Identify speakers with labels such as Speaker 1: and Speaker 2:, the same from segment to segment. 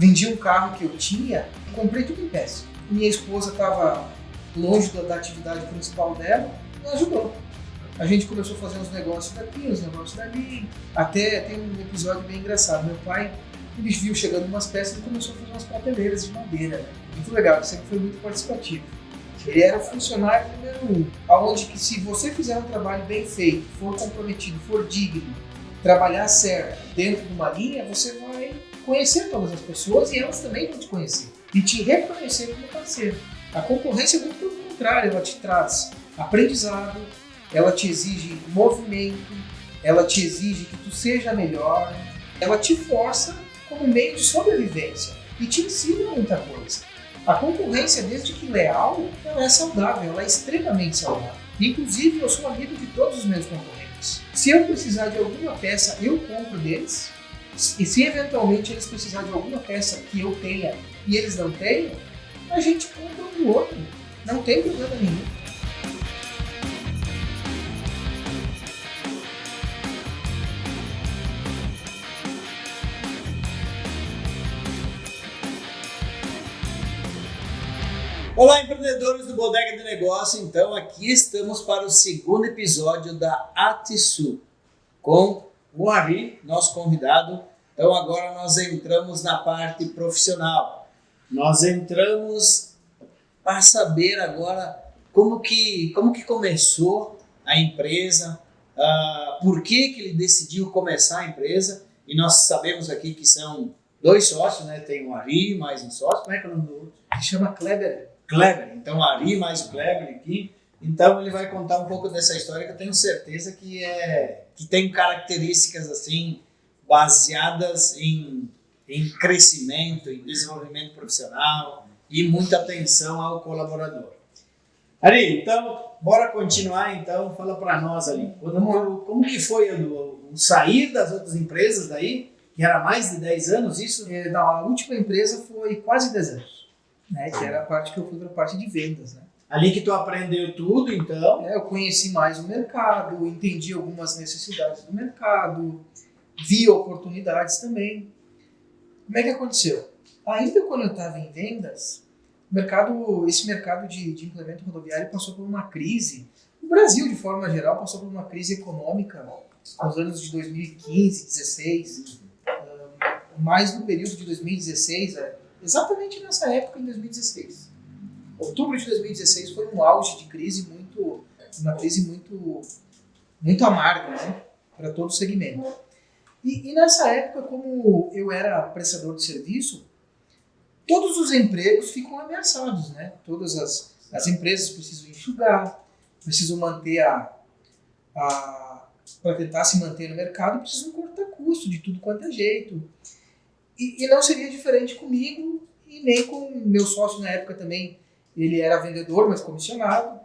Speaker 1: Vendi um carro que eu tinha, comprei tudo em peça. Minha esposa estava longe da atividade principal dela, me ajudou. A gente começou a fazer uns negócios daqui, uns negócios dali. Até tem um episódio bem engraçado. Meu pai, ele viu chegando umas peças e começou a fazer umas prateleiras de madeira. Né? Muito legal, ele sempre foi muito participativo. Ele era o funcionário número 1, onde que se você fizer um trabalho bem feito, for comprometido, for digno, trabalhar certo dentro de uma linha, você vai conhecer todas as pessoas e elas também vão te conhecer e te reconhecer como parceiro. A concorrência é muito pelo contrário, ela te traz aprendizado, ela te exige movimento, ela te exige que tu seja melhor, ela te força como meio de sobrevivência e te ensina muita coisa. A concorrência, desde que leal, ela é saudável, ela é extremamente saudável. Inclusive, eu sou amigo de todos os meus concorrentes. Se eu precisar de alguma peça, eu compro deles. E se eventualmente eles precisarem de alguma peça que eu tenha e eles não tenham, a gente compra um do outro. Não tem problema nenhum.
Speaker 2: Olá, empreendedores do Bodega de Negócio. Então, aqui estamos para o segundo episódio da Atisu com o Henri, nosso convidado. Então, agora nós entramos na parte profissional. Nós entramos para saber agora como que começou a empresa, por que ele decidiu começar a empresa. E nós sabemos aqui que são 2 sócios, né? Tem o Henri mais um sócio. Como é que é o nome do outro?
Speaker 1: Se chama Kleber.
Speaker 2: Então o Henri mais o Kleber aqui. Então ele vai contar um pouco dessa história que eu tenho certeza que tem características assim baseadas em crescimento, em desenvolvimento profissional e muita atenção ao colaborador. Henri, então bora continuar então, fala para nós ali. Como que foi o sair das outras empresas daí, que era mais de 10 anos isso?
Speaker 1: A última empresa foi quase 10 anos. Né, que era a parte que eu fui para a parte de vendas, né?
Speaker 2: Ali que tu aprendeu tudo, então?
Speaker 1: Eu conheci mais o mercado, entendi algumas necessidades do mercado, vi oportunidades também. Como é que aconteceu? Ainda quando eu estava em vendas, esse mercado de implemento rodoviário passou por uma crise. O Brasil, de forma geral, passou por uma crise econômica nos anos de 2015, 2016, mais no período de 2016, exatamente nessa época, em 2016. Outubro de 2016 foi um auge de crise uma crise muito amarga, né, para todo o segmento. E nessa época, como eu era prestador de serviço, todos os empregos ficam ameaçados, né? Todas as empresas precisam enxugar, precisam manter para tentar se manter no mercado, precisam cortar custo de tudo quanto é jeito. E não seria diferente comigo e nem com o meu sócio na época também. Ele era vendedor, mas comissionado.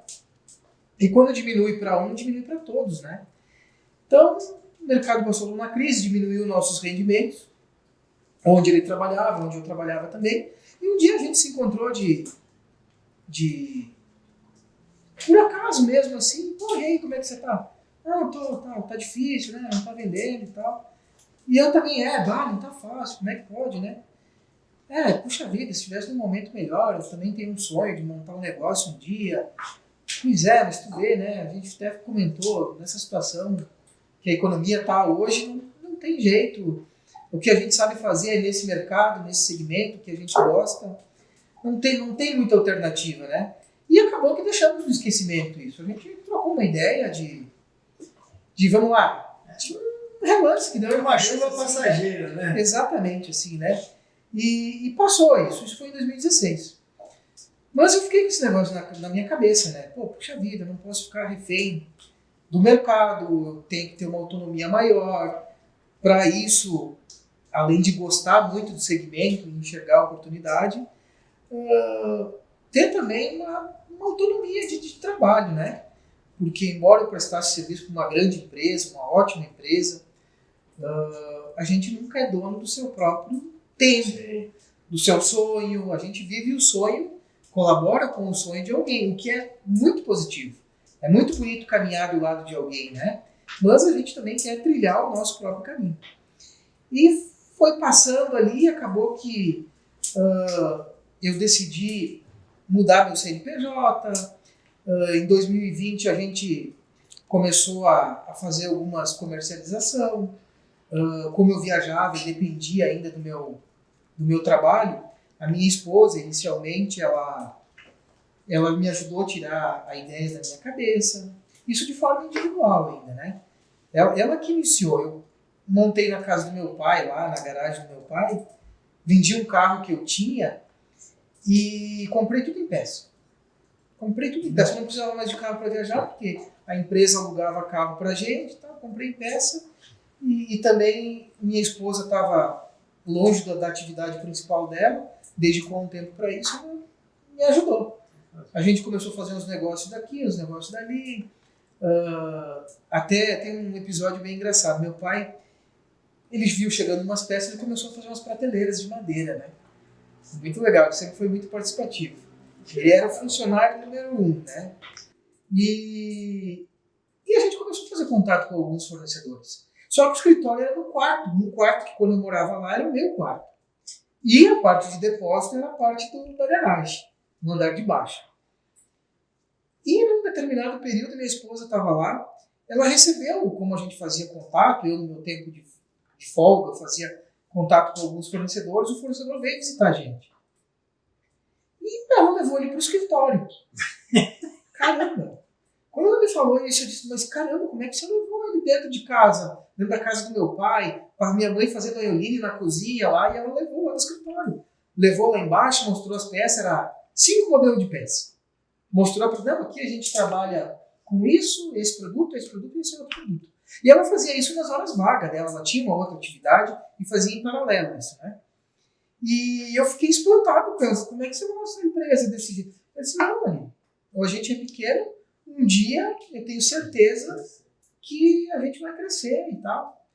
Speaker 1: E quando diminui para um, diminui para todos, né? Então, o mercado passou por uma crise, diminuiu nossos rendimentos, onde ele trabalhava, onde eu trabalhava também. E um dia a gente se encontrou por acaso mesmo, assim, pô, e aí, como é que você tá? Não, tá difícil, né? Não tá vendendo e tal. E eu também, não tá fácil, como é que pode, né? Puxa vida, se tivesse num momento melhor, eu também tenho um sonho de montar um negócio um dia. Pois mas tu vê, né? A gente até comentou, nessa situação que a economia tá hoje, não tem jeito. O que a gente sabe fazer nesse mercado, nesse segmento que a gente gosta, não tem muita alternativa, né? E acabou que deixamos no esquecimento isso. A gente trocou uma ideia de vamos lá, um relance que deu
Speaker 2: uma chuva passageira, né?
Speaker 1: Exatamente, assim, né? E passou isso foi em 2016. Mas eu fiquei com esse negócio na minha cabeça, né? Puxa vida, não posso ficar refém do mercado, eu tenho que ter uma autonomia maior. Para isso, além de gostar muito do segmento, enxergar a oportunidade, ter também uma autonomia de trabalho, né? Porque embora eu prestasse serviço para uma grande empresa, uma ótima empresa, a gente nunca é dono do seu próprio tempo, do seu sonho. A gente vive o sonho, colabora com o sonho de alguém, o que é muito positivo. É muito bonito caminhar do lado de alguém, né? Mas a gente também quer trilhar o nosso próprio caminho. E foi passando ali, acabou que eu decidi mudar meu CNPJ. Em 2020 a gente começou a fazer algumas comercialização. Como eu viajava e dependia ainda do meu trabalho, a minha esposa, inicialmente, ela me ajudou a tirar a ideia da minha cabeça. Isso de forma individual ainda, né? Ela que iniciou. Eu montei na casa do meu pai, lá na garagem do meu pai, vendi um carro que eu tinha e comprei tudo em peça. Comprei tudo em peça. Eu não precisava mais de carro para viajar, porque a empresa alugava carro para a gente, tá? Comprei em peça. E também minha esposa estava longe da atividade principal dela, dedicou um tempo para isso, ela me ajudou. A gente começou a fazer uns negócios daqui, uns negócios dali. Até tem um episódio bem engraçado. Meu pai, ele viu chegando umas peças e começou a fazer umas prateleiras de madeira, né? Muito legal, ele sempre foi muito participativo. Ele era o funcionário número 1, né? E a gente começou a fazer contato com alguns fornecedores. Só que o escritório era no quarto. Um quarto que, quando eu morava lá, era o meu quarto. E a parte de depósito era a parte da garagem, no andar de baixo. E num determinado período, minha esposa estava lá, ela recebeu, como a gente fazia contato, eu no meu tempo de folga, eu fazia contato com alguns fornecedores, o fornecedor veio visitar a gente. E ela levou ele para o escritório. Caramba! Quando ela me falou isso, eu disse, mas caramba, como é que você levou ele dentro de casa, dentro da casa do meu pai, com a minha mãe fazendo aioline na cozinha lá, e ela levou lá no escritório. Levou lá embaixo, mostrou as peças, era 5 modelos de peça. Mostrou para ela, aqui a gente trabalha com isso, esse produto e esse outro produto. E ela fazia isso nas horas vagas dela, ela tinha uma outra atividade e fazia em paralelo isso, né? E eu fiquei espantado, pensando, como é que você mostra a empresa desse jeito? Eu disse, não, Maria, a gente é pequeno, um dia eu tenho certeza que a gente vai crescer e tal.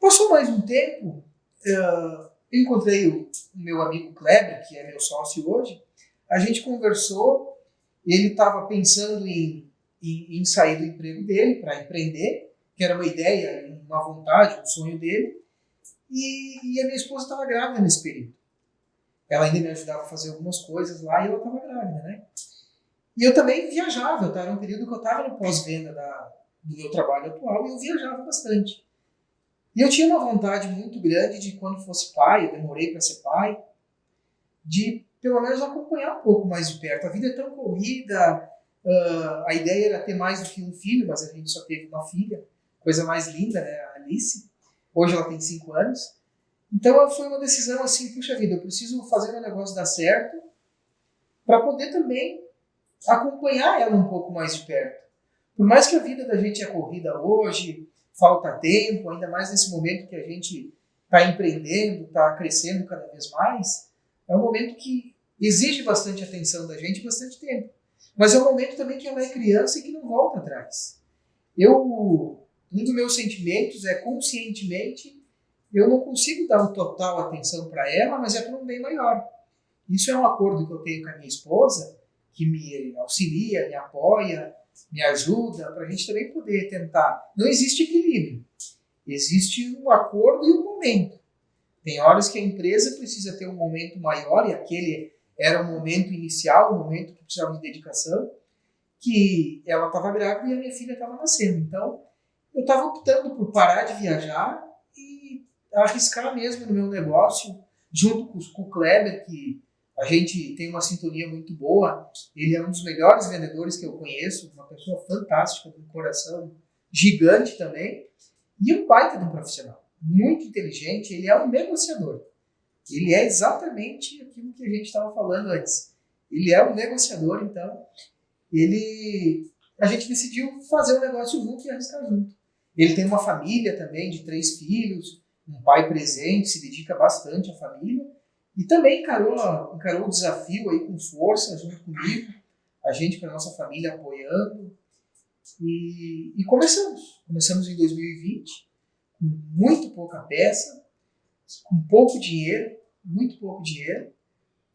Speaker 1: Passou mais um tempo, eu encontrei o meu amigo Kleber, que é meu sócio hoje, a gente conversou, ele estava pensando em sair do emprego dele para empreender, que era uma ideia, uma vontade, um sonho dele, e a minha esposa estava grávida nesse período. Ela ainda me ajudava a fazer algumas coisas lá e ela estava grávida, né? E eu também viajava, tá? Era um período que eu estava no pós-venda do meu trabalho atual e eu viajava bastante. E eu tinha uma vontade muito grande de, quando fosse pai, eu demorei para ser pai, de pelo menos acompanhar um pouco mais de perto. A vida é tão corrida, a ideia era ter mais do que um filho, mas a gente só teve uma filha, coisa mais linda, né? A Alice. Hoje ela tem 5 anos. Então foi uma decisão assim, puxa vida, eu preciso fazer meu negócio dar certo para poder também acompanhar ela um pouco mais de perto. Por mais que a vida da gente é corrida hoje, falta tempo, ainda mais nesse momento que a gente está empreendendo, está crescendo cada vez mais, é um momento que exige bastante atenção da gente, bastante tempo. Mas é um momento também que ela é criança e que não volta atrás. Um dos meus sentimentos é, conscientemente, eu não consigo dar total atenção para ela, mas é para um bem maior. Isso é um acordo que eu tenho com a minha esposa, que me auxilia, me apoia, me ajuda, para a gente também poder tentar. Não existe equilíbrio. Existe um acordo e um momento. Tem horas que a empresa precisa ter um momento maior, e aquele era o momento inicial, o momento que precisava de dedicação, que ela estava grávida e a minha filha estava nascendo. Então, eu estava optando por parar de viajar e arriscar mesmo no meu negócio, junto com o Kleber, que a gente tem uma sintonia muito boa. Ele é um dos melhores vendedores que eu conheço, uma pessoa fantástica, com um coração gigante também, e um baita de um profissional, muito inteligente. Ele é um negociador. Ele é exatamente aquilo que a gente estava falando antes. Ele é um negociador, então a gente decidiu fazer um negócio junto e arriscar junto. Ele tem uma família também de 3 filhos, um pai presente, se dedica bastante à família e também encarou o desafio aí com força junto comigo, a gente com a nossa família apoiando, e começamos em 2020 com muito pouca peça, com pouco dinheiro, muito pouco dinheiro,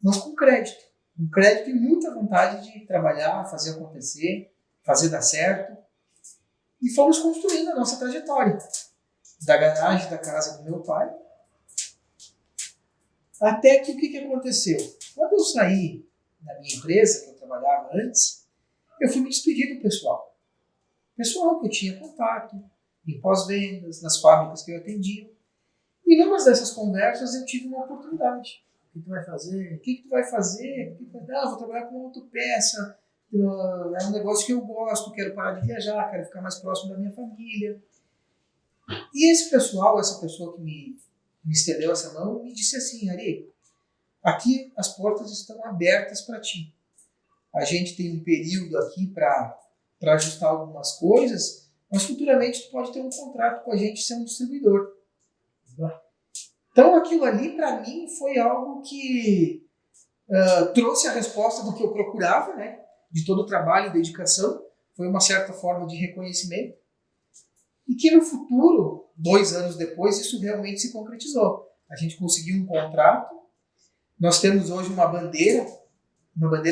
Speaker 1: mas com crédito e muita vontade de trabalhar, fazer acontecer, fazer dar certo. E fomos construindo a nossa trajetória. Da garagem da casa do meu pai, Até que o que aconteceu? Quando eu saí da minha empresa, que eu trabalhava antes, eu fui me despedir do pessoal. Pessoal que eu tinha contato, em pós-vendas, nas fábricas que eu atendia. E numa dessas conversas eu tive uma oportunidade. O que tu vai fazer? O que tu vai fazer? Vou trabalhar com autopeça. É um negócio que eu gosto, quero parar de viajar, quero ficar mais próximo da minha família. E esse pessoal, essa pessoa que me estendeu essa mão, me disse assim: Ari, aqui as portas estão abertas para ti. A gente tem um período aqui para ajustar algumas coisas, mas futuramente tu pode ter um contrato com a gente e ser um distribuidor. Então aquilo ali para mim foi algo que trouxe a resposta do que eu procurava, né? De todo o trabalho e dedicação. Foi uma certa forma de reconhecimento. E que no futuro, 2 anos depois, isso realmente se concretizou. A gente conseguiu um contrato. Nós temos hoje uma bandeira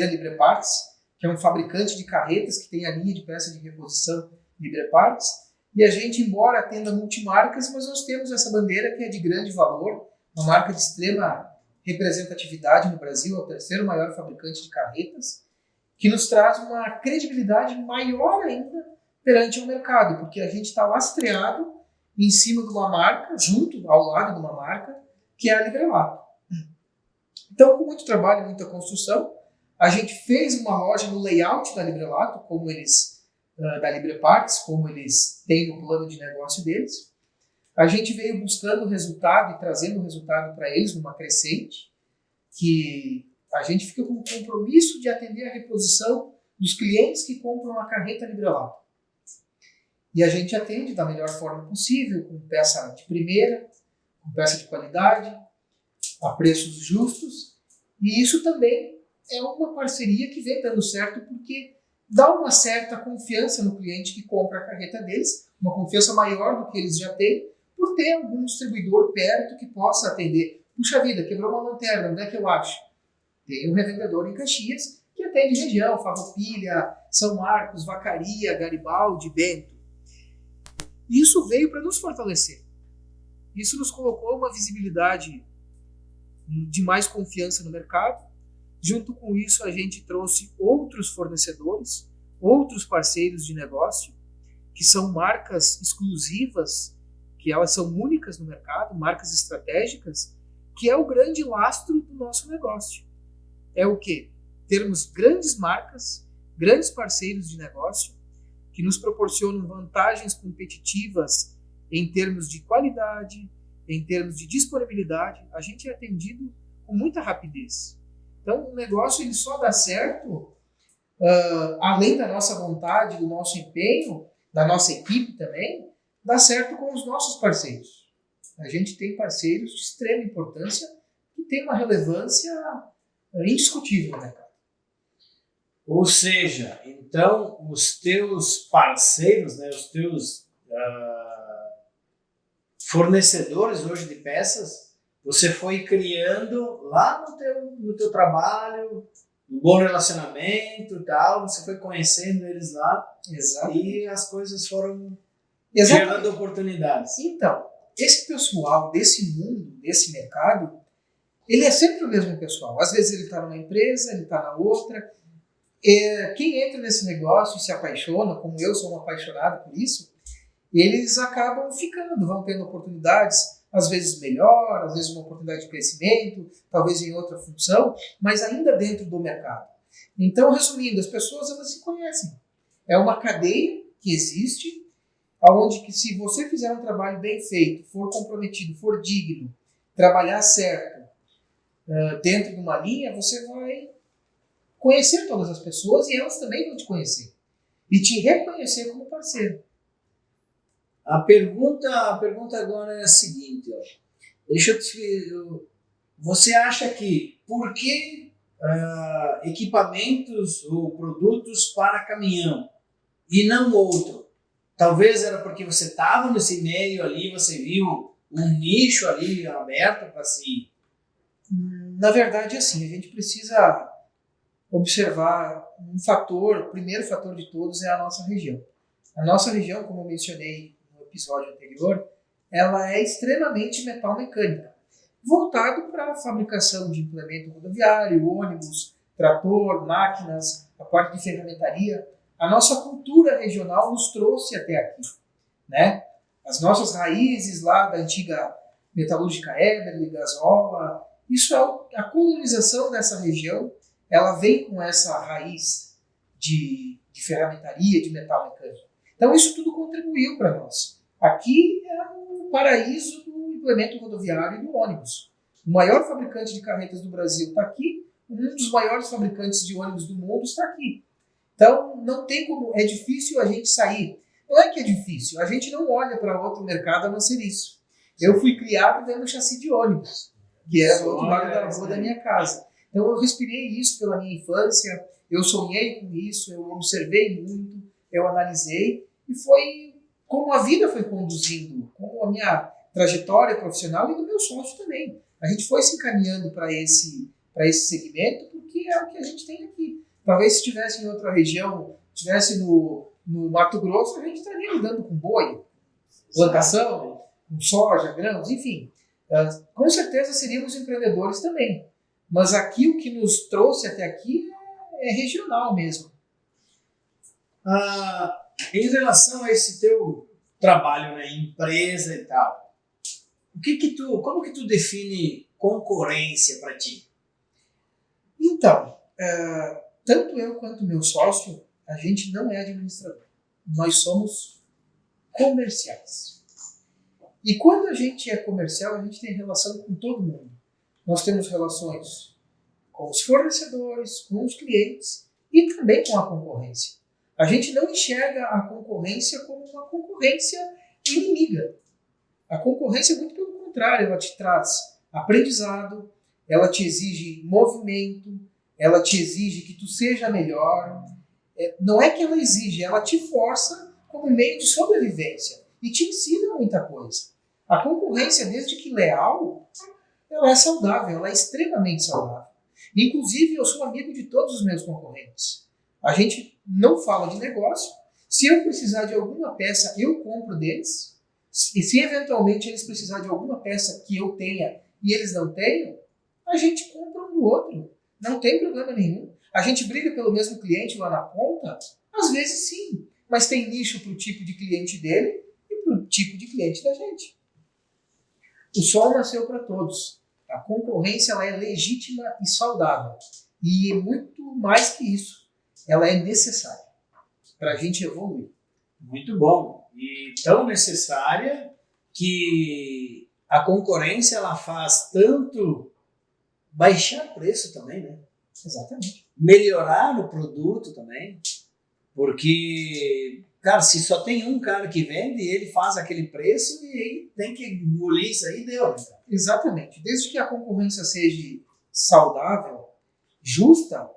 Speaker 1: Libre Parts, que é um fabricante de carretas que tem a linha de peça de reposição Libre Parts. E a gente, embora atenda multimarcas, mas nós temos essa bandeira que é de grande valor, uma marca de extrema representatividade no Brasil, é o 3º maior fabricante de carretas, que nos traz uma credibilidade maior ainda perante o mercado, porque a gente está lastreado em cima de uma marca, junto, ao lado de uma marca, que é a Librelato. Então, com muito trabalho e muita construção, a gente fez uma loja no layout da Librelato, da Libre Parts, como eles têm no plano de negócio deles. A gente veio buscando resultado e trazendo resultado para eles numa crescente, que a gente fica com o compromisso de atender a reposição dos clientes que compram a carreta Librelato. E a gente atende da melhor forma possível, com peça de primeira, com peça de qualidade, a preços justos. E isso também é uma parceria que vem dando certo, porque dá uma certa confiança no cliente que compra a carreta deles, uma confiança maior do que eles já têm, por ter algum distribuidor perto que possa atender. Puxa vida, quebrou uma lanterna, onde é que eu acho? Tem um revendedor em Caxias que atende região, Farroupilha, São Marcos, Vacaria, Garibaldi, Bento. Isso veio para nos fortalecer. Isso nos colocou uma visibilidade de mais confiança no mercado. Junto com isso, a gente trouxe outros fornecedores, outros parceiros de negócio, que são marcas exclusivas, que elas são únicas no mercado, marcas estratégicas, que é o grande lastro do nosso negócio. É o quê? Termos grandes marcas, grandes parceiros de negócio, que nos proporcionam vantagens competitivas em termos de qualidade, em termos de disponibilidade. A gente é atendido com muita rapidez. Então, o negócio ele só dá certo, além da nossa vontade, do nosso empenho, da nossa equipe também, dá certo com os nossos parceiros. A gente tem parceiros de extrema importância que têm uma relevância indiscutível no mercado.
Speaker 2: Ou seja, então, os teus parceiros, né, os teus fornecedores hoje de peças, você foi criando lá no teu trabalho, um bom relacionamento e tal, você foi conhecendo eles lá.
Speaker 1: Exato.
Speaker 2: E as coisas foram gerando oportunidades.
Speaker 1: Então, esse pessoal desse mundo, desse mercado, ele é sempre o mesmo pessoal. Às vezes ele está numa empresa, ele está na outra. Quem entra nesse negócio e se apaixona, como eu sou um apaixonado por isso, eles acabam ficando, vão tendo oportunidades, às vezes melhor, às vezes uma oportunidade de crescimento, talvez em outra função, mas ainda dentro do mercado. Então, resumindo, as pessoas elas se conhecem. É uma cadeia que existe, onde que se você fizer um trabalho bem feito, for comprometido, for digno, trabalhar certo dentro de uma linha, você vai conhecer todas as pessoas e elas também vão te conhecer e te reconhecer como parceiro.
Speaker 2: A pergunta agora é a seguinte, ó. Você acha que por que equipamentos ou produtos para caminhão e não outro? Talvez era porque você estava nesse meio ali, você viu um nicho ali aberto para si.
Speaker 1: Na verdade, assim, a gente precisa observar um fator, o primeiro fator de todos é a nossa região. A nossa região, como eu mencionei no episódio anterior, ela é extremamente metal mecânica. voltado para a fabricação de implemento rodoviário, ônibus, trator, máquinas, a parte de ferramentaria. A nossa cultura regional nos trouxe até aqui, né? As nossas raízes lá da antiga metalúrgica Eberle, Gasola, isso é a colonização dessa região, ela vem com essa raiz de ferramentaria, de metal mecânico. Então isso tudo contribuiu para nós. Aqui é o paraíso do implemento rodoviário e do ônibus. O maior fabricante de carretas do Brasil está aqui, um dos maiores fabricantes de ônibus do mundo está aqui. Então não tem como, é difícil a gente sair. Não é que é difícil, a gente não olha para outro mercado a não ser isso. Eu fui criado vendo chassi de ônibus, que é do outro lado da rua da minha casa. Então eu respirei isso pela minha infância, eu sonhei com isso, eu observei muito, eu analisei, e foi como a vida foi conduzindo, como a minha trajetória profissional e do meu sócio também. A gente foi se encaminhando para esse segmento, porque é o que a gente tem aqui. Talvez se estivesse em outra região, estivesse no Mato Grosso, a gente estaria lidando com boi, plantação, com soja, grãos, enfim. Com certeza seríamos empreendedores também. Mas aqui o que nos trouxe até aqui é regional mesmo.
Speaker 2: Em relação a esse teu trabalho, né, empresa e tal, como que tu define concorrência para ti?
Speaker 1: Então, tanto eu quanto meu sócio, a gente não é administrador. Nós somos comerciais. E quando a gente é comercial, a gente tem relação com todo mundo. Nós temos relações com os fornecedores, com os clientes e também com a concorrência. A gente não enxerga a concorrência como uma concorrência inimiga. A concorrência, muito pelo contrário, ela te traz aprendizado, ela te exige movimento, ela te exige que tu seja melhor. Não é que ela exige, ela te força como meio de sobrevivência e te ensina muita coisa. A concorrência, desde que leal, ela é saudável, ela é extremamente saudável. Inclusive, eu sou amigo de todos os meus concorrentes. A gente não fala de negócio. Se eu precisar de alguma peça, eu compro deles. E se eventualmente eles precisarem de alguma peça que eu tenha e eles não tenham, a gente compra um do outro. Não tem problema nenhum. A gente briga pelo mesmo cliente lá na ponta? Às vezes sim. Mas tem nicho para o tipo de cliente dele e para o tipo de cliente da gente. O sol nasceu para todos. A concorrência ela é legítima e saudável. E muito mais que isso, ela é necessária para a gente evoluir.
Speaker 2: Muito bom. E tão necessária que a concorrência ela faz tanto baixar preço também, né?
Speaker 1: Exatamente.
Speaker 2: Melhorar o produto também. Porque, cara, se só tem um cara que vende, ele faz aquele preço e aí tem que engolir isso aí, deu.
Speaker 1: Exatamente. Desde que a concorrência seja saudável, justa,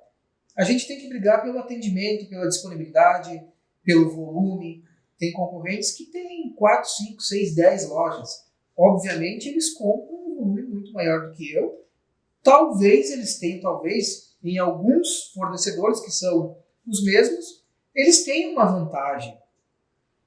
Speaker 1: a gente tem que brigar pelo atendimento, pela disponibilidade, pelo volume. Tem concorrentes que têm 4, 5, 6, 10 lojas. Obviamente, eles compram um volume muito maior do que eu. Talvez eles tenham, em alguns fornecedores que são os mesmos, eles têm uma vantagem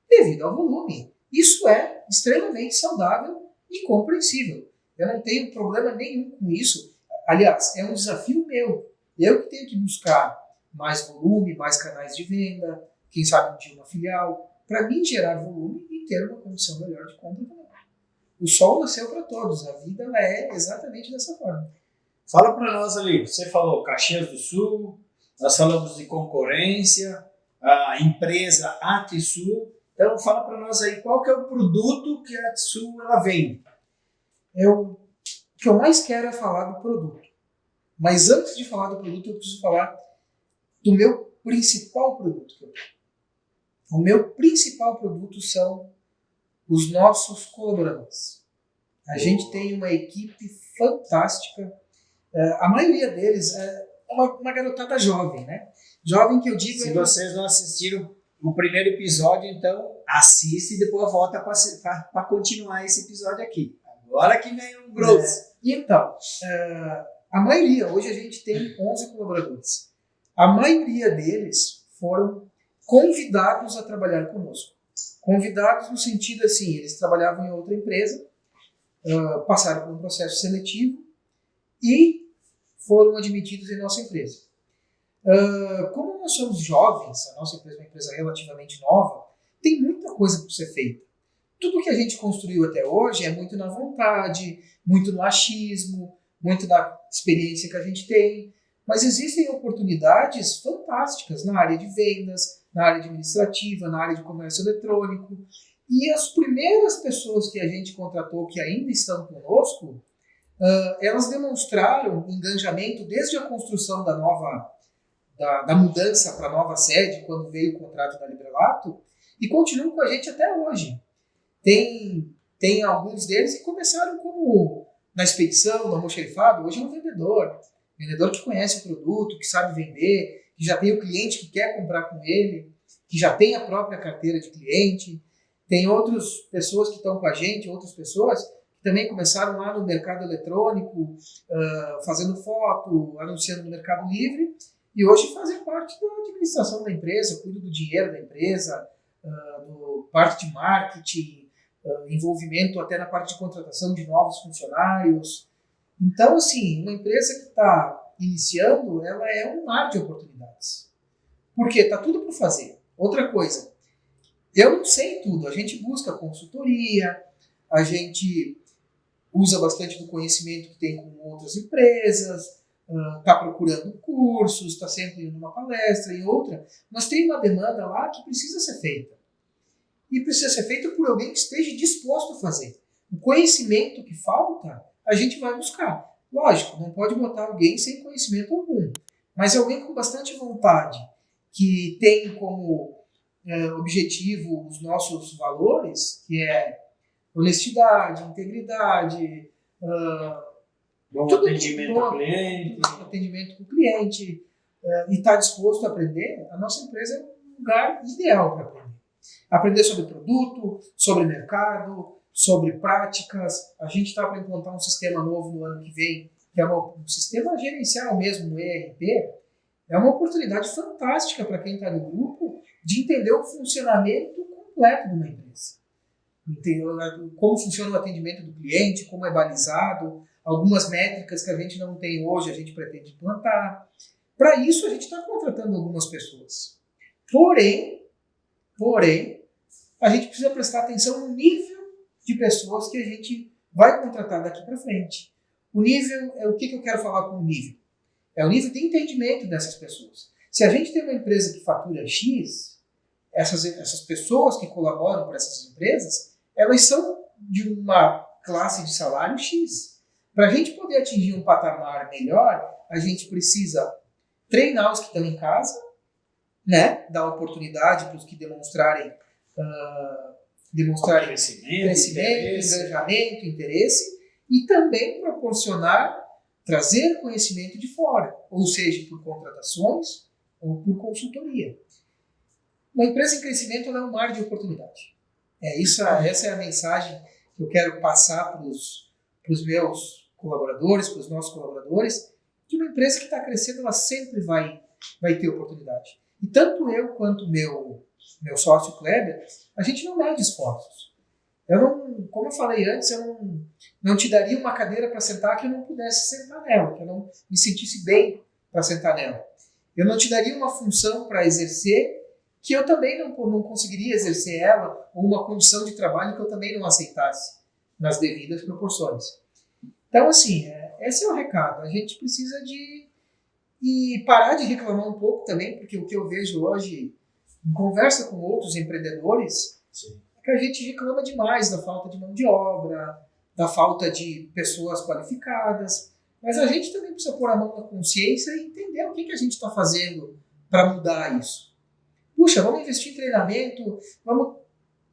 Speaker 1: devido ao volume. Isso é extremamente saudável e compreensível. Eu não tenho problema nenhum com isso. Aliás, é um desafio meu. Eu que tenho que buscar mais volume, mais canais de venda, quem sabe um dia uma filial, para mim gerar volume e ter uma condição melhor de compra também. O sol nasceu para todos. A vida ela é exatamente dessa forma.
Speaker 2: Fala para nós ali. Você falou Caxias do Sul, nós falamos de concorrência, a empresa Atisul. Então fala para nós aí qual que é o produto que a Atisul ela vende.
Speaker 1: O que eu mais quero é falar do produto. Mas antes de falar do produto, eu preciso falar do meu principal produto que eu tenho. O meu principal produto são os nossos colaboradores. A gente tem uma equipe fantástica. A maioria deles é uma garotada jovem, né? Jovem que eu digo...
Speaker 2: Se vocês não assistiram o primeiro episódio, então assiste e depois volta para continuar esse episódio aqui. Agora que vem o grosso.
Speaker 1: Então, a maioria, hoje a gente tem 11 colaboradores. A maioria deles foram convidados a trabalhar conosco. Convidados no sentido assim, eles trabalhavam em outra empresa passaram por um processo seletivo e foram admitidos em nossa empresa. Como nós somos jovens, a nossa empresa é uma empresa relativamente nova, tem muita coisa para ser feita. Tudo que a gente construiu até hoje é muito na vontade, muito no achismo, muito na experiência que a gente tem, mas existem oportunidades fantásticas na área de vendas, na área administrativa, na área de comércio eletrônico, e as primeiras pessoas que a gente contratou que ainda estão conosco, elas demonstraram engajamento desde a construção da mudança para a nova sede, quando veio o contrato da Librelato, e continuam com a gente até hoje. Tem alguns deles que começaram como na expedição, no almoxerifado, hoje é um vendedor que conhece o produto, que sabe vender, que já tem o cliente que quer comprar com ele, que já tem a própria carteira de cliente. Tem outras pessoas que estão com a gente, outras pessoas que também começaram lá no mercado eletrônico, fazendo foto, anunciando no Mercado Livre, e hoje fazem parte da administração da empresa, cuidam do dinheiro da empresa, parte de marketing, envolvimento até na parte de contratação de novos funcionários. Então, assim, uma empresa que está iniciando, ela é um mar de oportunidades. Por quê? Está tudo para fazer. Outra coisa, eu não sei tudo. A gente busca consultoria, a gente usa bastante do conhecimento que tem com outras empresas, está procurando cursos, está sempre indo numa palestra e outra, mas tem uma demanda lá que precisa ser feita. E precisa ser feita por alguém que esteja disposto a fazer. O conhecimento que falta, a gente vai buscar. Lógico, não pode botar alguém sem conhecimento algum, mas alguém com bastante vontade, que tem como objetivo os nossos valores, que é honestidade, integridade,
Speaker 2: bom atendimento ao cliente.
Speaker 1: Atendimento com o cliente, e está disposto a aprender, a nossa empresa é um lugar ideal para aprender. Aprender sobre produto, sobre mercado, sobre práticas. A gente está para implantar um sistema novo no ano que vem, que é um sistema gerencial mesmo, um ERP. É uma oportunidade fantástica para quem está no grupo de entender o funcionamento completo de uma empresa. Entender como funciona o atendimento do cliente, como é balizado, algumas métricas que a gente não tem hoje, a gente pretende implantar. Para isso, a gente está contratando algumas pessoas. Porém, a gente precisa prestar atenção no nível de pessoas que a gente vai contratar daqui para frente. O nível, o que eu quero falar com o nível? É o nível de entendimento dessas pessoas. Se a gente tem uma empresa que fatura X, essas pessoas que colaboram para essas empresas, elas são de uma classe de salário X. Para a gente poder atingir um patamar melhor, a gente precisa treinar os que estão em casa, né? Dar oportunidade para os que demonstrarem crescimento, engajamento, interesse, e também proporcionar, trazer conhecimento de fora, ou seja, por contratações ou por consultoria. Uma empresa em crescimento é um mar de oportunidade. Essa é a mensagem que eu quero passar para os meus colaboradores, para os nossos colaboradores, que uma empresa que está crescendo, ela sempre vai ter oportunidade. E tanto eu quanto o meu sócio Kleber, a gente não mede esforços. Como eu falei antes, eu não te daria uma cadeira para sentar que eu não pudesse sentar nela, que eu não me sentisse bem para sentar nela. Eu não te daria uma função para exercer que eu também não conseguiria exercer ela, ou uma condição de trabalho que eu também não aceitasse nas devidas proporções. Então, assim, esse é o recado. A gente precisa de parar de reclamar um pouco também, porque o que eu vejo hoje, em conversa com outros empreendedores, sim, é que a gente reclama demais da falta de mão de obra, da falta de pessoas qualificadas, mas a gente também precisa pôr a mão na consciência e entender o que a gente está fazendo para mudar isso. Puxa, vamos investir em treinamento, vamos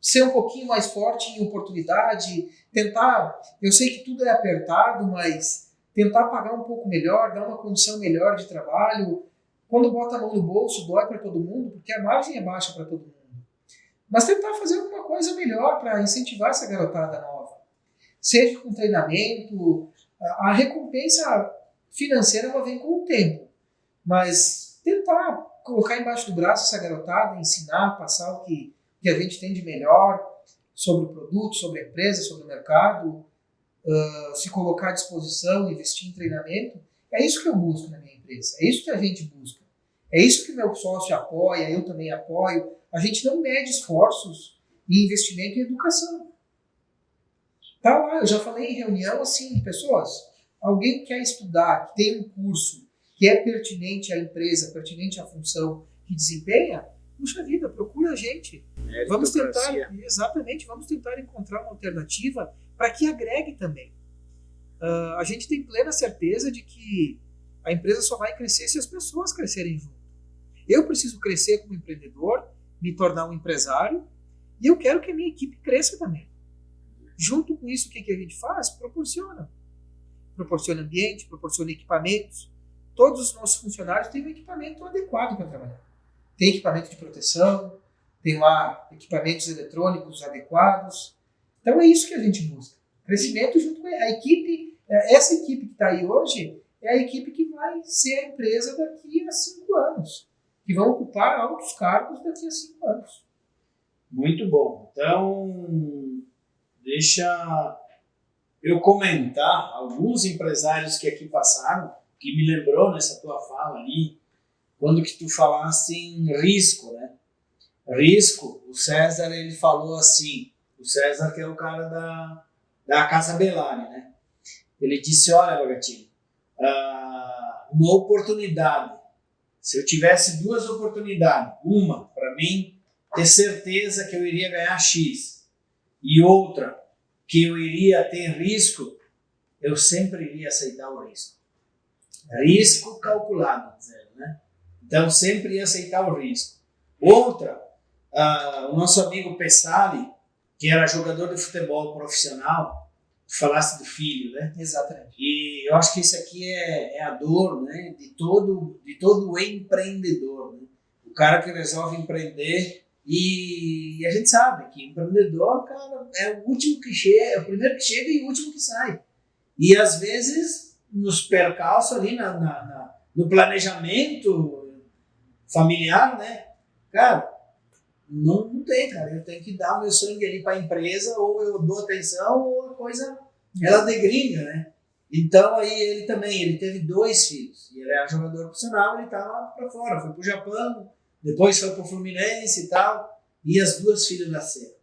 Speaker 1: ser um pouquinho mais forte em oportunidade, tentar, eu sei que tudo é apertado, mas tentar pagar um pouco melhor, dar uma condição melhor de trabalho. Quando bota a mão no bolso, dói para todo mundo, porque a margem é baixa para todo mundo. Mas tentar fazer alguma coisa melhor para incentivar essa garotada nova. Seja com treinamento, a recompensa financeira ela vem com o tempo, mas tentar colocar embaixo do braço essa garotada, ensinar, passar o que a gente tem de melhor sobre o produto, sobre a empresa, sobre o mercado, se colocar à disposição, investir em treinamento. É isso que eu busco na minha empresa, é isso que a gente busca. É isso que meu sócio apoia, eu também apoio. A gente não mede esforços em investimento em educação. Tá lá, eu já falei em reunião assim, pessoas, alguém que quer estudar, que tem um curso que é pertinente à empresa, pertinente à função que desempenha, puxa vida, procura a gente. Vamos tentar, exatamente, vamos tentar encontrar uma alternativa para que agregue também. A gente tem plena certeza de que a empresa só vai crescer se as pessoas crescerem junto. Eu preciso crescer como empreendedor, me tornar um empresário, e eu quero que a minha equipe cresça também. Junto com isso, o que a gente faz? Proporciona ambiente, proporciona equipamentos. Todos os nossos funcionários têm um equipamento adequado para trabalhar. Tem equipamento de proteção, tem lá equipamentos eletrônicos adequados. Então é isso que a gente busca. Crescimento junto com a equipe. Essa equipe que está aí hoje é a equipe que vai ser a empresa daqui a 5 anos. Que vão ocupar altos cargos daqui a 5 anos.
Speaker 2: Muito bom. Então, deixa eu comentar alguns empresários que aqui passaram, que me lembrou nessa tua fala ali, quando que tu falaste em risco, né? Risco, o César, ele falou assim, o César que é o cara da Casa Belari, né? Ele disse, olha, Logatini, uma oportunidade, se eu tivesse 2 oportunidades, uma para mim ter certeza que eu iria ganhar X e outra que eu iria ter risco, eu sempre iria aceitar o risco. Risco calculado, dizendo, né? Então sempre ia aceitar o risco. Outra, o nosso amigo Pessali, que era jogador de futebol profissional, tu falaste do filho, né?
Speaker 1: Exatamente.
Speaker 2: E eu acho que isso aqui é a dor, né, de todo empreendedor, né? O cara que resolve empreender e a gente sabe que empreendedor, cara, é o último que chega, é o primeiro que chega e o último que sai. E às vezes nos percalços ali no planejamento familiar, né? Cara, não tem, cara. Eu tenho que dar o meu sangue ali para a empresa, ou eu dou atenção, ou a coisa ela degringa, né? Então aí ele teve 2 filhos. E ele era jogador profissional, ele estava para fora, foi para o Japão, depois foi para o Fluminense e tal, e as 2 filhas nasceram.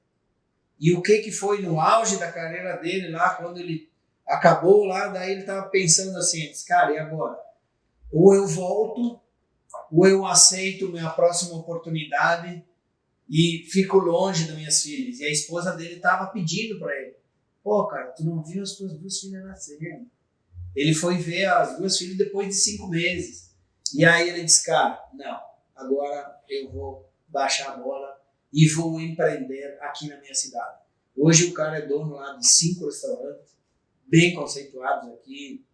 Speaker 2: E o que foi no auge da carreira dele lá, quando ele acabou lá, daí ele estava pensando assim, disse, cara, e agora? Ou eu volto, ou eu aceito minha próxima oportunidade e fico longe das minhas filhas. E a esposa dele estava pedindo para ele, pô, cara, tu não viu as tuas 2 filhas nascerem? Ele foi ver as 2 filhas depois de 5 meses. E aí ele disse, cara, não, agora eu vou baixar a bola e vou empreender aqui na minha cidade. Hoje o cara é dono lá de 5 restaurantes, bem conceituados aqui,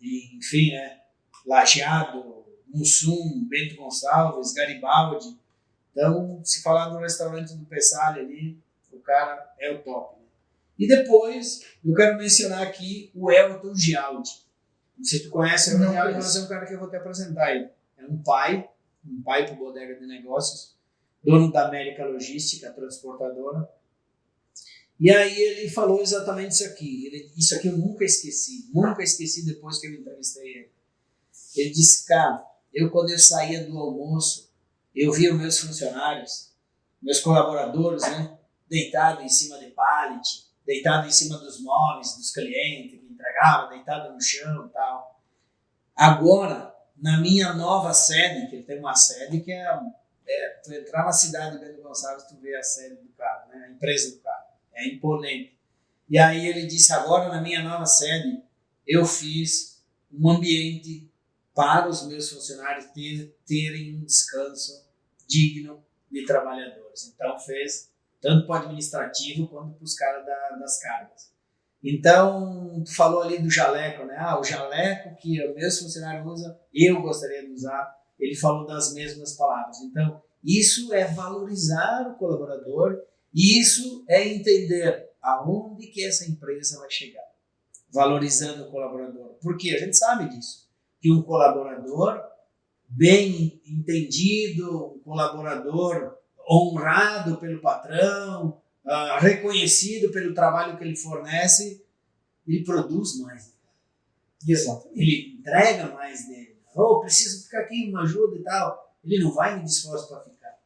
Speaker 2: e, enfim, né, Lajeado, Mussum, Bento Gonçalves, Garibaldi. Então, se falar do restaurante do Pessali ali, o cara é o top. Né? E depois, eu quero mencionar aqui o Elton Gialdi. Não sei se tu conhece o Elton Gialdi, mas é um cara que eu vou te apresentar. Ele é um pai para o Bodega de Negócios, dono da América Logística, transportadora. E aí ele falou exatamente isso aqui. Isso aqui eu nunca esqueci depois que eu entrevistei ele. Ele disse, cara, quando eu saía do almoço, eu via os meus funcionários, meus colaboradores, né, deitados em cima de pallet, deitado em cima dos móveis dos clientes que entregava, deitado no chão e tal. Agora, na minha nova sede, que ele tem uma sede que tu entrar na cidade de Bento Gonçalves, tu vê a sede do cara, né, a empresa do cara. É imponente. E aí ele disse, agora na minha nova sede, eu fiz um ambiente para os meus funcionários terem um descanso digno de trabalhadores. Então fez tanto para o administrativo quanto para os caras das cargas. Então, tu falou ali do jaleco, né? O jaleco que o meus funcionários usam, eu gostaria de usar. Ele falou das mesmas palavras. Então, isso é valorizar o colaborador e isso é entender aonde que essa empresa vai chegar, valorizando o colaborador. Porque a gente sabe disso, que um colaborador bem entendido, um colaborador honrado pelo patrão, reconhecido pelo trabalho que ele fornece, ele produz mais.
Speaker 1: Exatamente.
Speaker 2: Ele entrega mais dele. Oh, preciso ficar aqui, me ajuda e tal. Ele não vai medir esforço para ficar.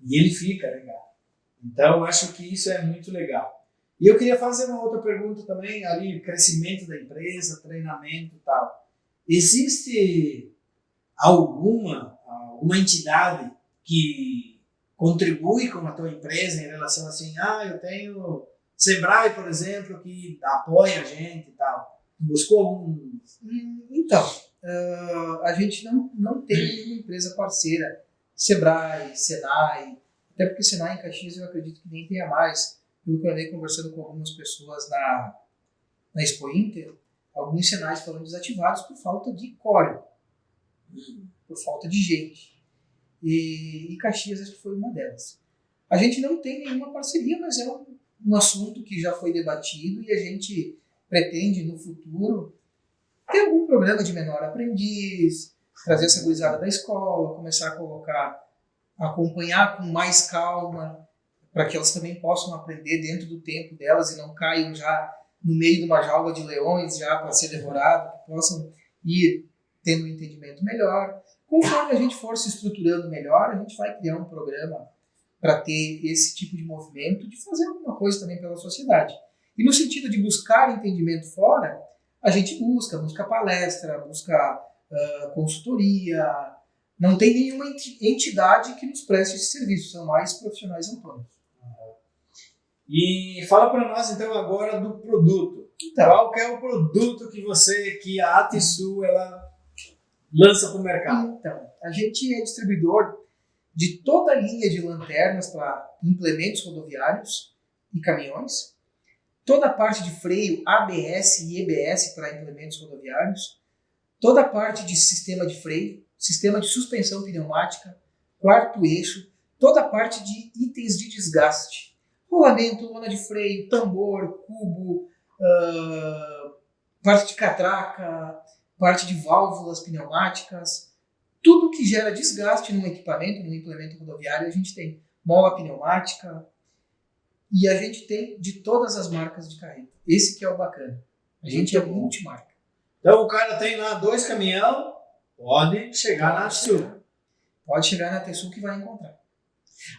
Speaker 2: E ele fica legal. Então, eu acho que isso é muito legal. E eu queria fazer uma outra pergunta também, ali, crescimento da empresa, treinamento e tal. Existe alguma entidade que contribui com a tua empresa em relação assim, eu tenho Sebrae, por exemplo, que apoia a gente e tal. Buscou algum...
Speaker 1: Então, a gente não tem nenhuma empresa parceira, Sebrae, Senai, até porque Senai em Caxias eu acredito que nem tenha mais. Pelo que eu andei conversando com algumas pessoas na Expo Inter, alguns Senais foram desativados por falta de core, por falta de gente. E Caxias acho que foi uma delas. A gente não tem nenhuma parceria, mas é um assunto que já foi debatido e a gente pretende no futuro ter algum programa de menor aprendiz, trazer essa gurizada da escola, começar a acompanhar com mais calma, para que elas também possam aprender dentro do tempo delas e não caiam já no meio de uma jaula de leões já para ser devorado, que possam ir tendo um entendimento melhor. Conforme a gente for se estruturando melhor, a gente vai criar um programa para ter esse tipo de movimento, de fazer alguma coisa também pela sociedade. E no sentido de buscar entendimento fora, a gente busca palestra, busca consultoria. Não tem nenhuma entidade que nos preste esse serviço, são mais profissionais autônomos.
Speaker 2: E fala para nós então agora do produto.
Speaker 1: Então,
Speaker 2: qual que é o produto que a Atisul ela lança para o mercado?
Speaker 1: Então, a gente é distribuidor de toda a linha de lanternas para implementos rodoviários e caminhões, toda a parte de freio ABS e EBS para implementos rodoviários, toda a parte de sistema de freio, sistema de suspensão pneumática, quarto eixo, toda a parte de itens de desgaste, rolamento, lona de freio, tambor, cubo, parte de catraca, parte de válvulas pneumáticas, tudo que gera desgaste num equipamento, num implemento rodoviário, a gente tem mola pneumática e a gente tem de todas as marcas de carreta. Esse que é o bacana. A gente é multimarca.
Speaker 2: Então o cara tem lá 2 caminhão, pode chegar na Atisul.
Speaker 1: Pode chegar na Atisul que vai encontrar.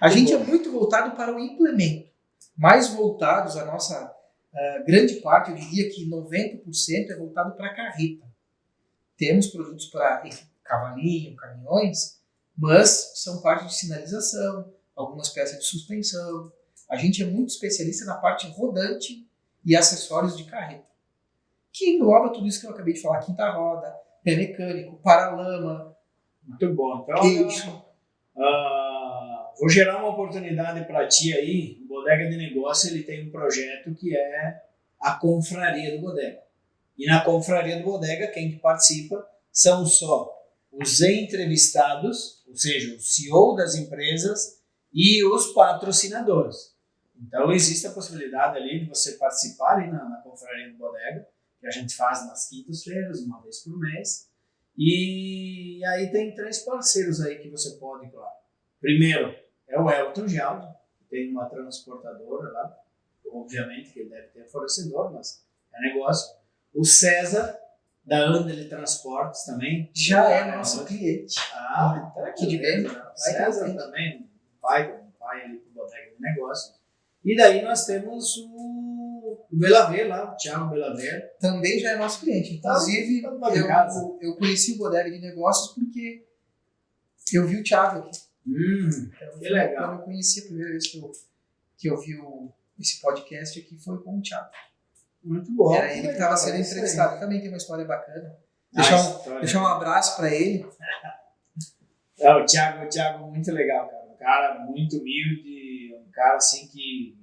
Speaker 1: A gente é muito voltado para o implemento. Mais voltados, a nossa grande parte, eu diria que 90% é voltado para a carreta. Temos produtos para cavalinho, caminhões, mas são parte de sinalização, algumas peças de suspensão. A gente é muito especialista na parte rodante e acessórios de carreta, que engloba tudo isso que eu acabei de falar, quinta roda, pé mecânico, paralama.
Speaker 2: Muito bom. Então, vou gerar uma oportunidade para ti aí. O Bodega de Negócio ele tem um projeto que é a Confraria do Bodega. E na Confraria do Bodega, quem que participa são só os entrevistados, ou seja, o CEO das empresas e os patrocinadores. Então, existe a possibilidade ali de você participar ali na Confraria do Bodega, que a gente faz nas quintas-feiras, uma vez por mês. E aí tem 3 parceiros aí que você pode, claro. Primeiro é o Elton Gialdi, que tem uma transportadora lá. Obviamente que ele deve ter fornecedor, mas é negócio. O César, da Andele Transportes também.
Speaker 1: Já é nosso cliente.
Speaker 2: Então
Speaker 1: aqui de dentro.
Speaker 2: O César também, vai ali para o Bodega de Negócios. E daí nós temos o Belaver lá, o Thiago Belaver.
Speaker 1: Também já é nosso cliente. Inclusive, eu conheci o Bodega de Negócios porque eu vi o Thiago aqui.
Speaker 2: Que legal.
Speaker 1: Quando eu conheci a primeira vez que eu vi esse podcast aqui foi com o Thiago.
Speaker 2: Muito bom.
Speaker 1: Era ele que estava sendo entrevistado. Também tem uma história bacana. Deixar um abraço para ele.
Speaker 2: O Thiago muito legal, cara. Um cara muito humilde, um cara assim que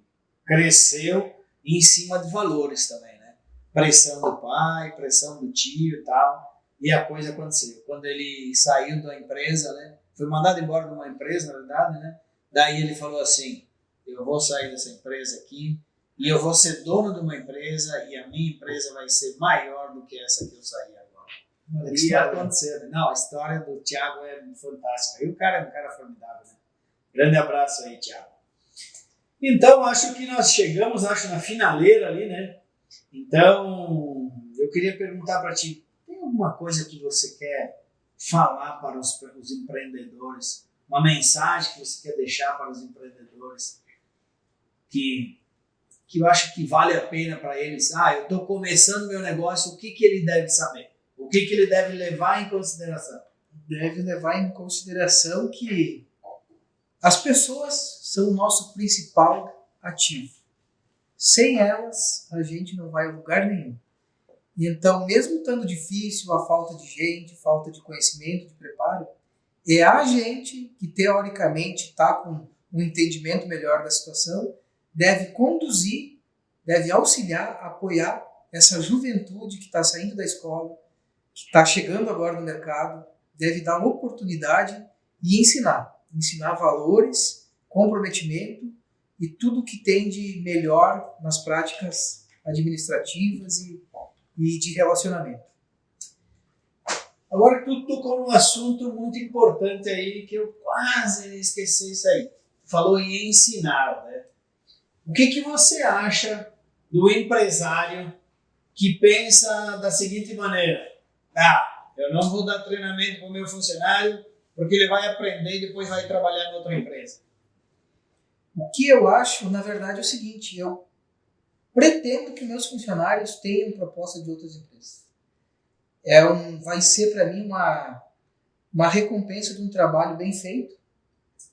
Speaker 2: cresceu em cima de valores também, né? Pressão do pai, pressão do tio e tal. E a coisa aconteceu. Quando ele saiu da empresa, né? Foi mandado embora de uma empresa, na verdade, né? Daí ele falou assim, eu vou sair dessa empresa aqui e eu vou ser dono de uma empresa e a minha empresa vai ser maior do que essa que eu saí agora. E aconteceu, né? Não, a história do Thiago é fantástica. E o cara é um cara formidável, né? Grande abraço aí, Thiago. Então, acho que nós chegamos, na finaleira ali, né? Então, eu queria perguntar para ti, tem alguma coisa que você quer falar para os empreendedores? Uma mensagem que você quer deixar para os empreendedores que eu acho que vale a pena para eles? Eu estou começando meu negócio, o que ele deve saber? O que ele deve levar em consideração?
Speaker 1: Deve levar em consideração que as pessoas são o nosso principal ativo. Sem elas, a gente não vai a lugar nenhum. E então, mesmo estando difícil, a falta de gente, falta de conhecimento, de preparo, é a gente que, teoricamente, está com um entendimento melhor da situação, deve conduzir, deve auxiliar, apoiar essa juventude que está saindo da escola, que está chegando agora no mercado, deve dar oportunidade e ensinar valores, comprometimento e tudo que tem de melhor nas práticas administrativas e de relacionamento.
Speaker 2: Agora tu tocou num assunto muito importante aí que eu quase esqueci isso aí. Falou em ensinar, né? O que você acha do empresário que pensa da seguinte maneira: eu não vou dar treinamento para o meu funcionário porque ele vai aprender e depois vai trabalhar em outra empresa?
Speaker 1: O que eu acho, na verdade, é o seguinte: eu pretendo que meus funcionários tenham proposta de outras empresas. Vai ser para mim uma recompensa de um trabalho bem feito,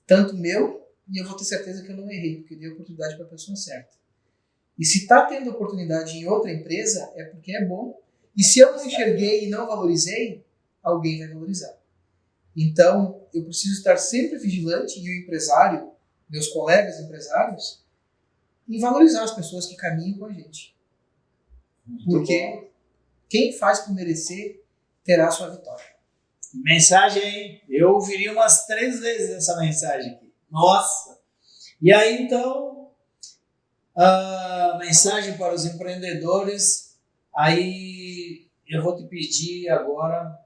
Speaker 1: tanto meu, e eu vou ter certeza que eu não errei, porque eu dei oportunidade para a pessoa certa. E se está tendo oportunidade em outra empresa, é porque é bom. E se eu não enxerguei e não valorizei, alguém vai valorizar. Então, eu preciso estar sempre vigilante, e o empresário, meus colegas empresários, em valorizar as pessoas que caminham com a gente. Porque quem faz por merecer terá a sua vitória.
Speaker 2: Mensagem, hein? Eu ouviria umas 3 vezes essa mensagem aqui. Nossa! E aí, então, a mensagem para os empreendedores, aí eu vou te pedir agora,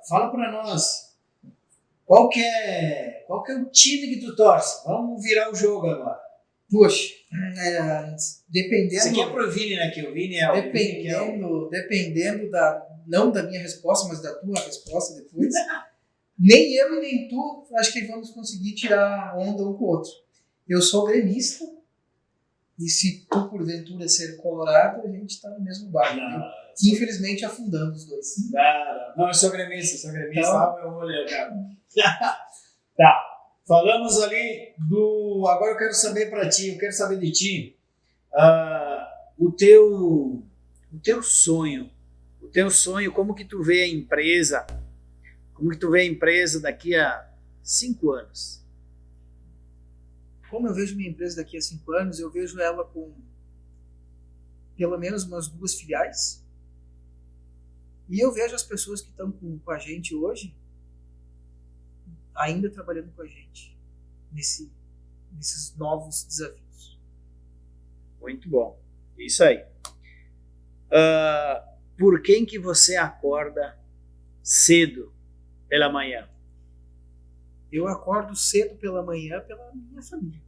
Speaker 2: fala para nós, qual que é o time que tu torce? Vamos virar o jogo agora.
Speaker 1: Poxa, dependendo...
Speaker 2: Isso aqui é pro Vini, né? Que o Vini é o Vini,
Speaker 1: dependendo não da minha resposta, mas da tua resposta depois, nem eu e nem tu acho que vamos conseguir tirar onda um com o outro. Eu sou gremista, e se tu, porventura, ser colorado, a gente está no mesmo barco. Infelizmente, afundando os dois.
Speaker 2: Não, eu sou gremista,
Speaker 1: então,
Speaker 2: eu vou ler, cara. Tá. Falamos ali do... Agora eu quero saber de ti, o teu sonho, como que tu vê a empresa, daqui a 5 anos?
Speaker 1: Como eu vejo minha empresa daqui a 5 anos, eu vejo ela com pelo menos umas 2 filiais, e eu vejo as pessoas que estão com a gente hoje ainda trabalhando com a gente nesses novos desafios.
Speaker 2: Muito bom. Isso aí. Por quem que você acorda cedo pela manhã?
Speaker 1: Eu acordo cedo pela manhã pela minha família.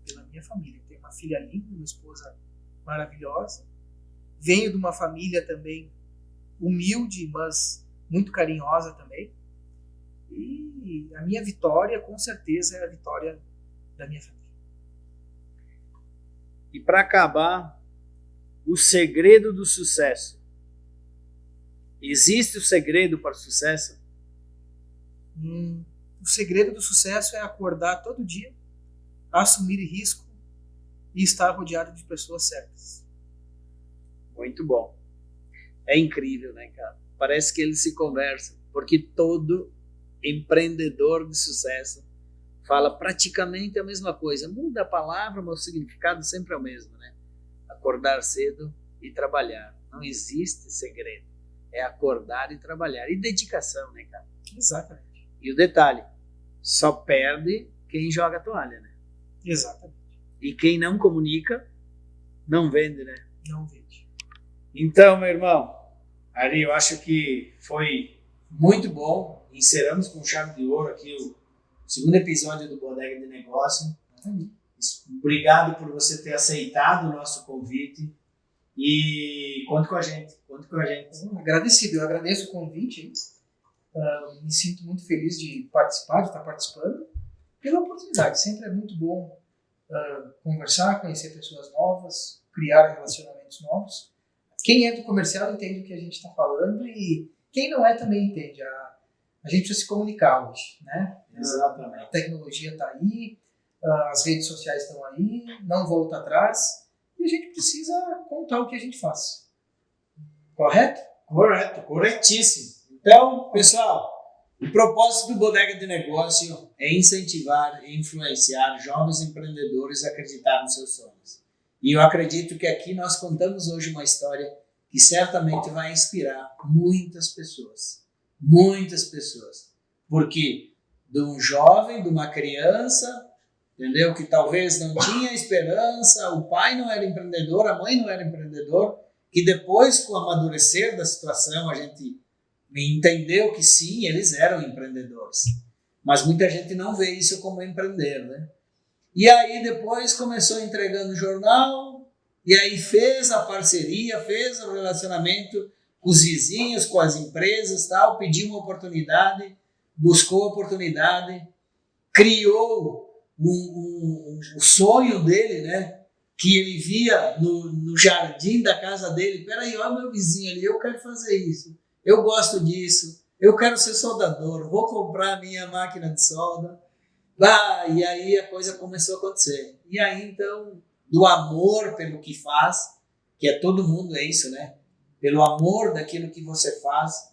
Speaker 1: Eu tenho uma filha linda, uma esposa maravilhosa. Venho de uma família também humilde, mas muito carinhosa também. E a minha vitória, com certeza, é a vitória da minha família.
Speaker 2: E para acabar, o segredo do sucesso. Existe o segredo para o sucesso?
Speaker 1: O segredo do sucesso é acordar todo dia, assumir risco e estar rodeado de pessoas certas.
Speaker 2: Muito bom. É incrível, né, cara? Parece que eles se conversam, porque todo empreendedor de sucesso fala praticamente a mesma coisa. Muda a palavra, mas o significado sempre é o mesmo, né? Acordar cedo e trabalhar. Não existe segredo. É acordar e trabalhar. E dedicação, né, cara?
Speaker 1: Exatamente.
Speaker 2: E o detalhe, só perde quem joga a toalha, né?
Speaker 1: Exatamente.
Speaker 2: E quem não comunica, não vende, né?
Speaker 1: Não vende.
Speaker 2: Então, meu irmão, Ari, eu acho que foi muito bom. Encerramos com chave de ouro aqui o segundo episódio do Bodega de Negócio. Obrigado por você ter aceitado o nosso convite e conte com a gente, conte com a gente.
Speaker 1: Agradecido, eu agradeço o convite. Me sinto muito feliz de participar, de estar participando, pela oportunidade. Sempre é muito bom conversar, conhecer pessoas novas, criar relacionamentos novos. Quem é do comercial entende o que a gente está falando e quem não é também entende. A gente precisa se comunicar hoje, né?
Speaker 2: Exatamente.
Speaker 1: A tecnologia está aí, as redes sociais estão aí, não volta atrás e a gente precisa contar o que a gente faz. Correto?
Speaker 2: Correto, corretíssimo. Então, pessoal, o propósito do Bodega de Negócio é incentivar e influenciar jovens empreendedores a acreditar nos seus sonhos. E eu acredito que aqui nós contamos hoje uma história que certamente vai inspirar muitas pessoas. Muitas pessoas. Porque de um jovem, de uma criança, entendeu? Que talvez não tinha esperança, o pai não era empreendedor, a mãe não era empreendedor, que depois, com o amadurecer da situação, a gente entendeu que sim, eles eram empreendedores. Mas muita gente não vê isso como empreender, né? E aí depois começou entregando jornal, e aí fez a parceria, fez o relacionamento com os vizinhos, com as empresas, tal, pediu uma oportunidade, buscou a oportunidade, criou o sonho dele, né? Que ele via no jardim da casa dele. Peraí, olha meu vizinho ali, eu quero fazer isso, eu gosto disso, eu quero ser soldador, vou comprar a minha máquina de solda. E aí a coisa começou a acontecer. E aí, então, do amor pelo que faz, que é todo mundo, é isso, né? Pelo amor daquilo que você faz,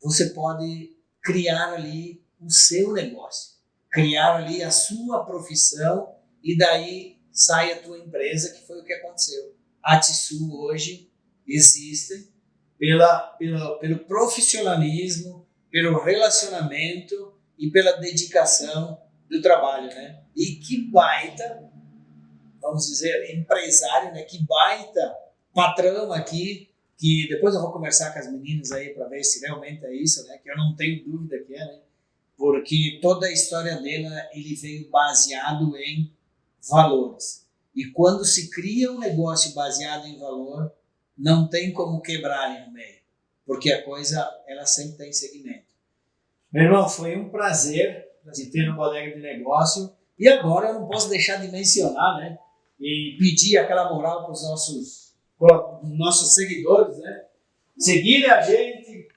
Speaker 2: você pode criar ali o seu negócio, criar ali a sua profissão e daí sai a tua empresa, que foi o que aconteceu. A Atsu hoje existe pelo profissionalismo, pelo relacionamento e pela dedicação do trabalho, né? E que baita, vamos dizer, empresário, né? Que baita patrão aqui, que depois eu vou conversar com as meninas aí para ver se realmente é isso, né? Que eu não tenho dúvida que é, né? Porque toda a história dele, ele veio baseado em valores. E quando se cria um negócio baseado em valor, não tem como quebrar ali no meio, porque a coisa, ela sempre tem segmento. Meu irmão, foi um prazer de ter no Bodega de Negócio. E agora eu não posso deixar de mencionar, né? E pedir aquela moral para os nossos seguidores, né? Seguirem a gente,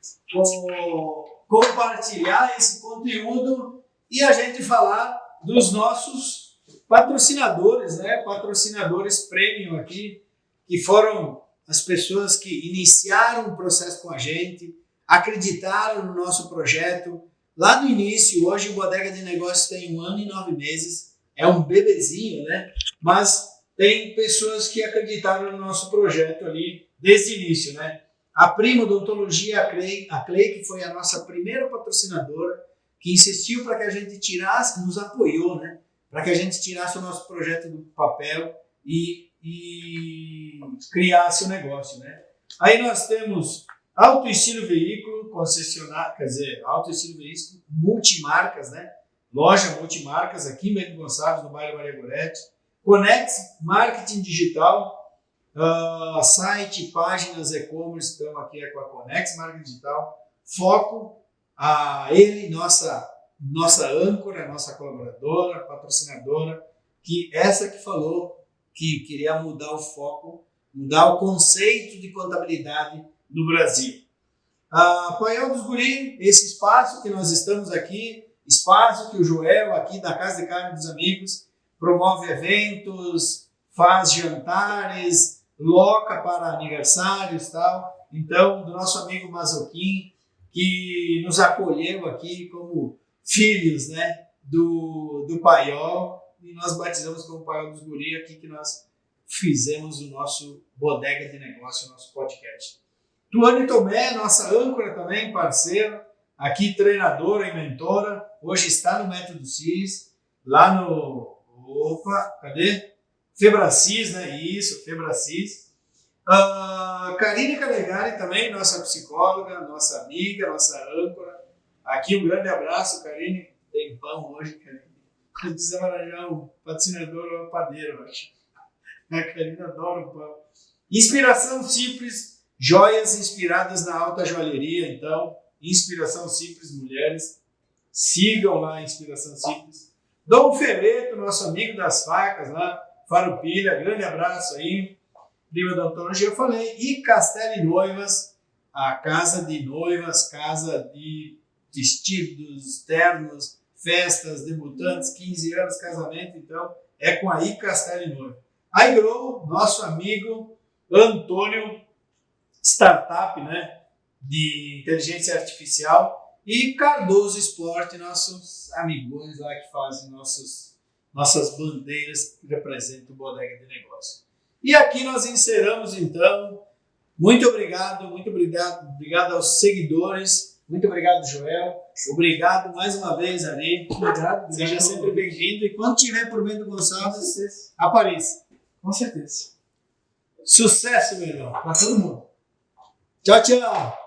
Speaker 2: compartilhar esse conteúdo e a gente falar dos nossos patrocinadores, né? Patrocinadores premium aqui, que foram as pessoas que iniciaram o processo com a gente, acreditaram no nosso projeto. Lá no início, hoje o Bodega de Negócios tem 1 ano e 9 meses, é um bebezinho, né? Mas tem pessoas que acreditaram no nosso projeto ali desde o início, né? A Prima Odontologia, a Clay, que foi a nossa primeira patrocinadora, que insistiu para que a gente tirasse, nos apoiou, né? Para que a gente tirasse o nosso projeto do papel e criasse o negócio, né? Aí nós temos Auto Estilo Veículo, concessionário, quer dizer, Auto Estilo Veículo, multimarcas, né? Loja multimarcas aqui em Bento Gonçalves, no bairro Maria Goretti. Conex Marketing Digital, site, páginas, e-commerce, estamos aqui com a Conex Marketing Digital. Foco, nossa âncora, nossa colaboradora, patrocinadora, que essa que falou que queria mudar o foco, mudar o conceito de contabilidade no Brasil. Paiol dos Guri, esse espaço que nós estamos aqui, espaço que o Joel aqui da Casa de Carne dos Amigos promove eventos, faz jantares, loca para aniversários e tal. Então, do nosso amigo Mazoquim, que nos acolheu aqui como filhos, né, do Paiol, e nós batizamos como Paiol dos Guri aqui que nós fizemos o nosso Bodega de Negócio, o nosso podcast. Tuane Tomé, nossa âncora também, parceira, aqui treinadora e mentora, hoje está no Método CIS, lá no... cadê? Febracis, né? Isso, Febracis. Karine Calegari também, nossa psicóloga, nossa amiga, nossa âncora. Aqui um grande abraço, Karine. Tem pão hoje, Karine.
Speaker 3: Precisamos arranjar um patrocinador ou um padeiro, eu acho. A Karina adora o pão. Inspiração simples, joias inspiradas na alta joalheria, então. Inspiração Simples Mulheres. Sigam lá a Inspiração Simples. Dom Ferreto, nosso amigo das facas lá, Farroupilha, grande abraço aí. Prima da Antônia, eu falei. E Castelli Noivas, a casa de noivas, casa de vestidos, ternos, festas, debutantes, 15 anos, casamento, então é com a Castelli Noiva. A iGrow, nosso amigo Antônio, startup, né, de inteligência artificial, e Cardoso Esporte, nossos amigões lá que fazem nossas bandeiras que representam o Bodega de Negócio. E aqui nós encerramos então. Muito obrigado aos seguidores. Muito obrigado, Joel. Obrigado mais uma vez, Ari.
Speaker 1: Obrigado.
Speaker 3: Seja sempre bem-vindo. E quando tiver por Bento Gonçalves, apareça.
Speaker 1: Com certeza.
Speaker 3: Sucesso, meu irmão.
Speaker 1: Para todo mundo.
Speaker 3: Tchau, tchau.